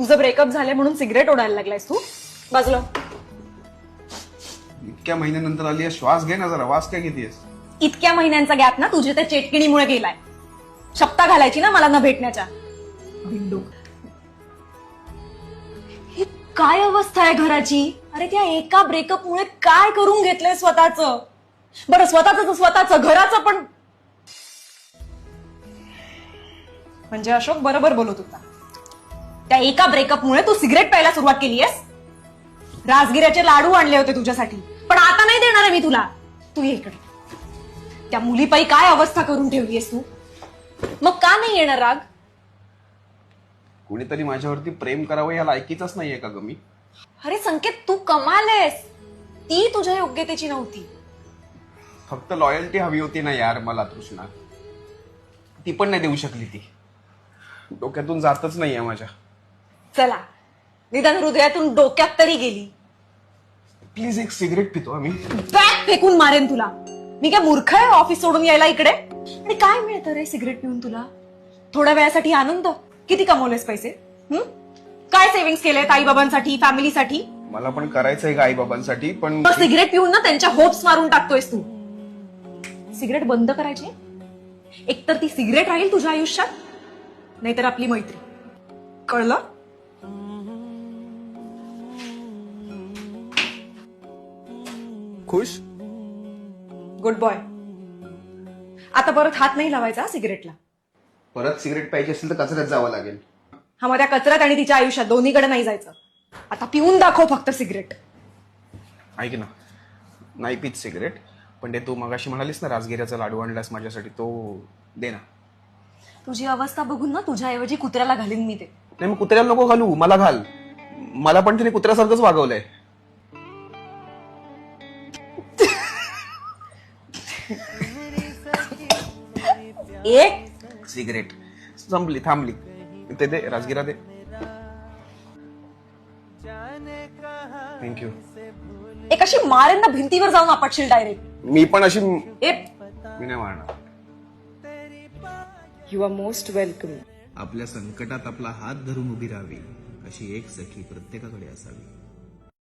तुझं ब्रेकअप झालंय म्हणून सिगरेट ओढायला लागलायस तू? बाजूला. इतक्या महिन्यानंतर आली आहे, श्वास घे ना जरा. वास काय घेतेस? इतक्या महिन्यांचा गॅप ना तुझ्या त्या चेटकिणीमुळे गेलाय. शपथा घालायची ना मला न भेटण्याच्या. बिंडूक. ही काय अवस्था आहे घराची? अरे त्या एका ब्रेकअप मुळे काय करून घेतलंय स्वतःचं? बरं स्वतःचं घराचं पण. म्हणजे अशोक बरोबर बोलत होता. त्या एका ब्रेकअप मुळे तू सिगरेट प्यायला सुरुवात केलीयस. राजगिऱ्याचे लाडू आणले होते तुझ्यासाठी, पण आता नाही देणार आहे मी तुला. तू ये इकडे. त्या मुलीपायी काय अवस्था करून ठेवलीयस तू? मग का नाही येणार राग? कुणीतरी माझ्यावरती प्रेम करावं या लायकीचाच नाहीये का ग मी? अरे संकेत, तू कमालेस. ती तुझ्या योग्यतेची नव्हती. फक्त लॉयल्टी हवी होती ना यार मला तृष्णा. ती पण नाही देऊ शकली. ती डोक्यातून जातच नाहीये माझ्या. चला, निदान हृदयातून डोक्यात तरी गेली. प्लीज एक सिगरेट पितो आम्ही. बॅग फेकून मारेन तुला. मी काय मूर्ख आहे ऑफिस सोडून यायला इकडे? आणि काय मिळतं रे सिगरेट पिऊन तुला? थोड्या वेळासाठी आनंद. किती कमवलेस पैसे? काय सेव्हिंग्स केलेत आई बाबांसाठी, फॅमिलीसाठी? मला पण करायचंय का आई बाबांसाठी, पण सिगरेट पिऊन ना त्यांच्या होप्स मारून टाकतोयस तू. सिगरेट बंद करायची. एकतर ती सिगरेट राहील तुझ्या आयुष्यात, नाहीतर आपली मैत्री. कळलं? खुश? Good boy. आता परत हात नाही लावायचा सिगरेटला. परत सिगरेट प्यायची असेल तर कचऱ्यात जावं लागेल. हा, मग त्या कचऱ्यात आणि तिच्या आयुष्यात दोन्हीकडे नाही जायचं. आता पिऊन दाखव फक्त सिगरेट. ऐक ना, नाही पीत सिगरेट, पण ते तू मगाशी म्हणालीस ना राजगिऱ्याचा लाडू आणलास माझ्यासाठी, तो दे ना. तुझी अवस्था बघून ना तुझ्याऐवजी कुत्र्याला घालीन मी ते. नाही, मग कुत्र्याला नको घालू, मला घाल. मला पण तिने कुत्र्यासारखंच वागवलंय. एक सिगरेट संपली, थांबली. ते दे, राजगिरा दे. थँक्यू. एक अशी मारेन ना भिंतीवर जाऊन आपटशील डायरेक्ट. मी पण अशी ए, मी नाही मारणार. You are most welcome. आपल्या संकटात आपला हात धरून उभी राहावी अशी एक सखी प्रत्येकाकडे असावी.